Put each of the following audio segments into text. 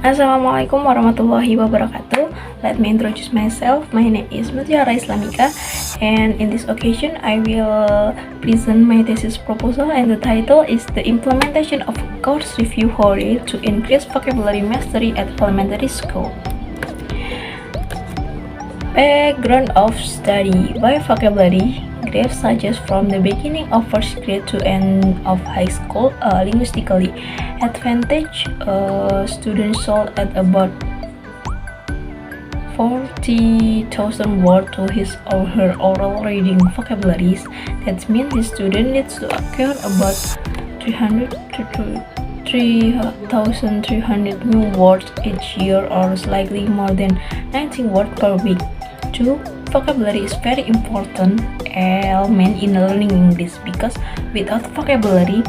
Assalamualaikum warahmatullahi wabarakatuh. Let me introduce myself. My name is Mutiara Islamika, and in this occasion I will present my thesis proposal, and the title is The Implementation of Course Review Hori to Increase Vocabulary Mastery at Elementary School. Background of study. By vocabulary, grades suggest from the beginning of first grade to end of high school. Linguistically, advantage students should add about 40,000 words to his or her oral reading vocabularies. That means the student needs to acquire about 3,300 new words each year, or slightly more than 90 words per week. 2. Vocabulary is very important element in learning English because without vocabulary,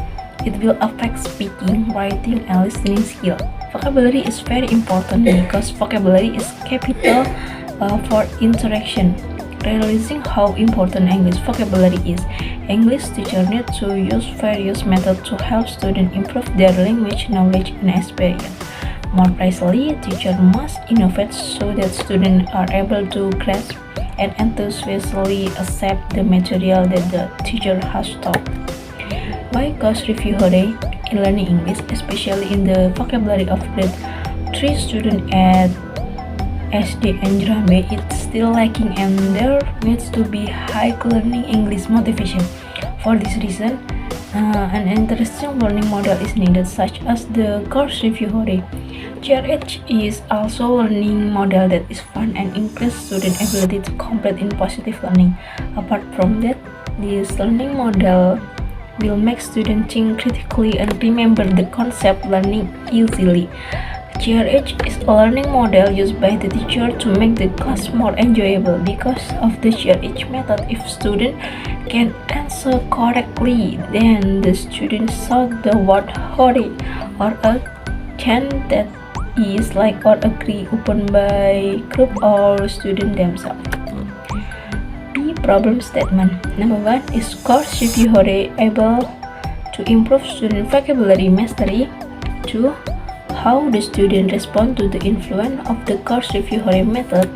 it will affect speaking, writing, and listening skill. Vocabulary is very important because vocabulary is capital for interaction. Realizing how important English vocabulary is, English teachers need to use various methods to help students improve their language knowledge and experience. More precisely, teachers must innovate so that students are able to grasp and enthusiastically accept the material that the teacher has taught. Why course review Hori in learning English, especially in the vocabulary of grade 3 students at SD and Jambe, it's still lacking, and there needs to be high learning English motivation. For this reason, an interesting learning model is needed, such as the course review Hori. GRH is also a learning model that is fun and increases student ability to complete in positive learning. Apart from that, this learning model will make students think critically and remember the concept learning easily. GRH is a learning model used by the teacher to make the class more enjoyable. Because of the GRH method, if student can answer correctly, then the student saw the word hori or a chant that is like or agree open by group or student themselves. B. Problem statement. Number 1 is course review Hori able to improve student vocabulary mastery. 2. How the student respond to the influence of the course review Hori method.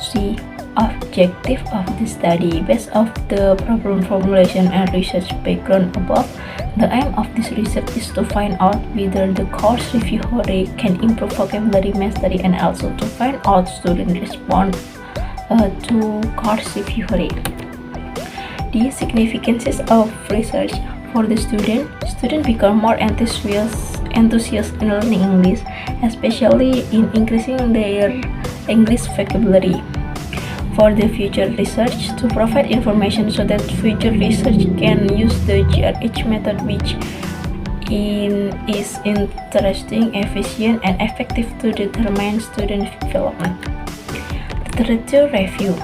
C. Objective of the study. Based off the problem formulation and research background above, the aim of this research is to find out whether the course review Hori can improve vocabulary mastery and also to find out student response to course review Hori. The significances of research for the student become more enthusiastic in learning English, especially in increasing their English vocabulary. For the future research, to provide information so that future research can use the GRH method, which is interesting, efficient, and effective to determine student development. Literature review.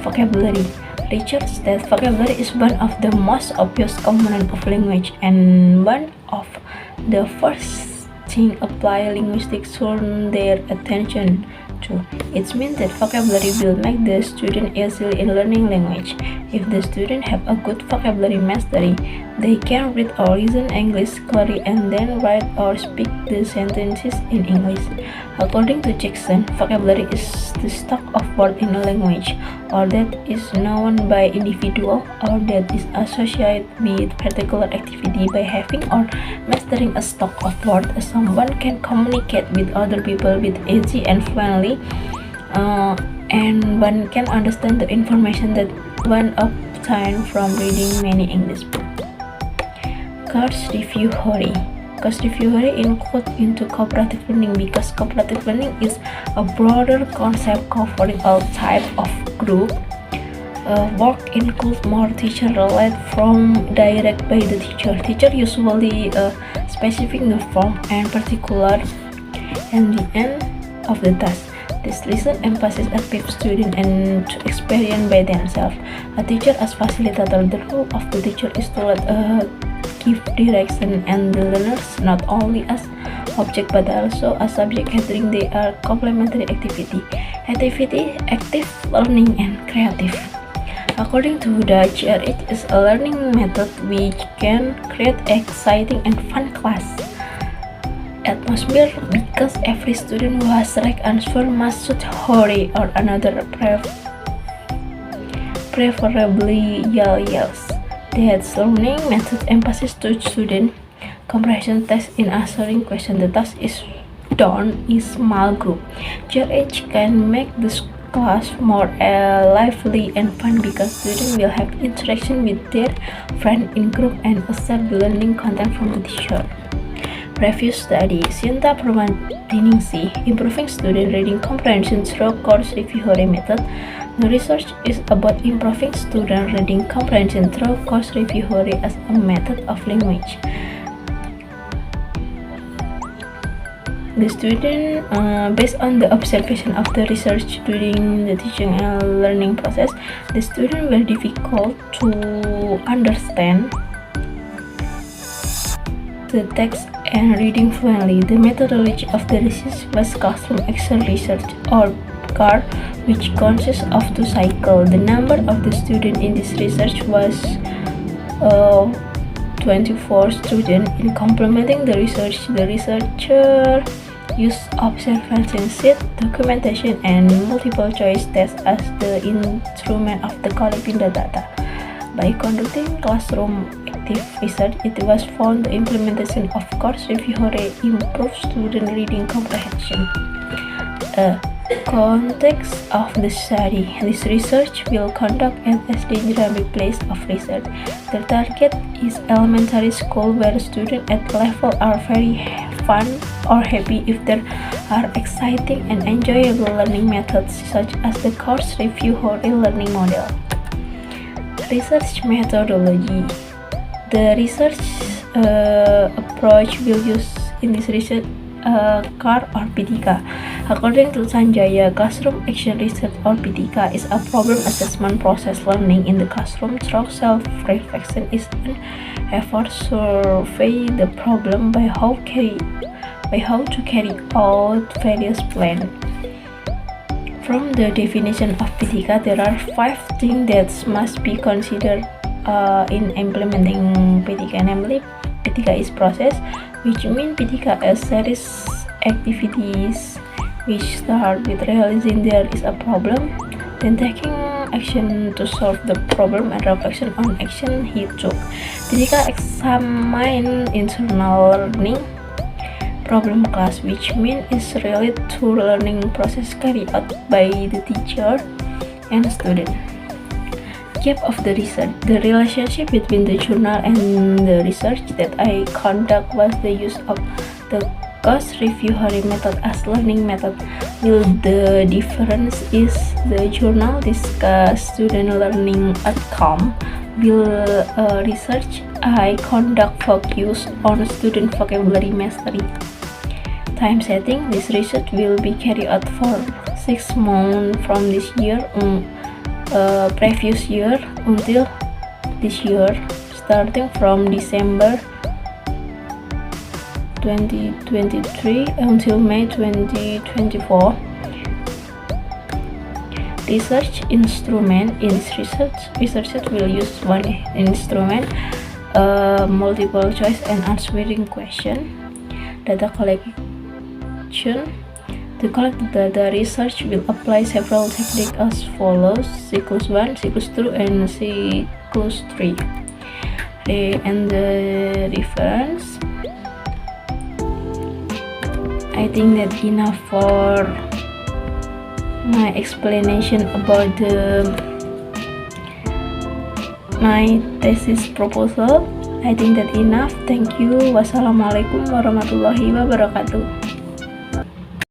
Vocabulary. Research that vocabulary is one of the most obvious component of language and one of the first thing apply linguistics turn their attention to. It means that vocabulary will make the student easily in learning language. If the student have a good vocabulary mastery, they can read or listen English clearly and then write or speak the sentences in English. According to Jackson, vocabulary is the stock of words in a language, or that is known by individual, or that is associated with particular activity. By having or mastering a stock of words, someone can communicate with other people with easy and fluently, and one can understand the information that one obtained from reading many English books. Course review Hori. Course review Hori include into cooperative learning because cooperative learning is a broader concept covering all types of group work, includes more teacher-led from direct by the teacher. Teacher usually specifying the form and particular and the end of the task. This lesson emphasizes active student and to experience by themselves. A teacher as facilitator, the role of the teacher is to give direction and the learners not only as object but also as subject, entering they are complementary activity, active learning and creative. According to the GRH is a learning method which can create exciting and fun class atmosphere because every student who has the right answer must hurry or another preferably yells. That's learning method emphasis to student comprehension test in answering question. The task is done in small group. Your age can make this class more lively and fun because students will have interaction with their friend in group and accept the learning content from the teacher. Review study. Sinta Permandiningsih, improving student reading comprehension through course review method. The research is about improving student reading comprehension through course review as a method of language. The student, based on the observation of the research during the teaching and learning process, the student will difficult to understand the text and reading fluently. The methodology of the research was classroom action research or CAR, which consists of 2 cycles. The number of the students in this research was 24 students. In complementing the research, the researcher used observation sheet, documentation, and multiple choice tests as the instrument of the collecting the data. By conducting classroom active research, it was found the implementation of course review improved student reading comprehension. Context of the study. This research will conduct at a dynamic place of research. The target is elementary school where students at level are very fun or happy if there are exciting and enjoyable learning methods such as the course review learning model. Research methodology. The research approach will use in this research CAR or PTK. According to Sanjaya, classroom action research or PTK is a problem assessment process learning in the classroom through self-reflection is an effort to survey the problem by how to carry out various plans. From the definition of PTK, there are 5 things that must be considered in implementing PTK, namely PTK is process, which means PTK is series activities which start with realizing there is a problem, then taking action to solve the problem and reflection on action he took. PTK examine internal learning problem class, which means is related to learning process carried out by the teacher and student. Gap of the research. The relationship between the journal and the research that I conduct was the use of the course review method as learning method. Will the difference is the journal discuss student learning outcome, will research I conduct focus on student vocabulary mastery. Time setting. This research will be carried out for 6 months from this year previous year until this year, starting from December 2023 until May 2024. Research instrument. In this research will use one instrument, multiple choice and answering question. Data collection. To collect the data, research will apply several techniques as follows: cyclus 1, cyclus 2, and cyclus 3. And the reference, I think that's enough for my explanation about my thesis proposal. I think that enough. Thank you. Wassalamualaikum warahmatullahi wabarakatuh.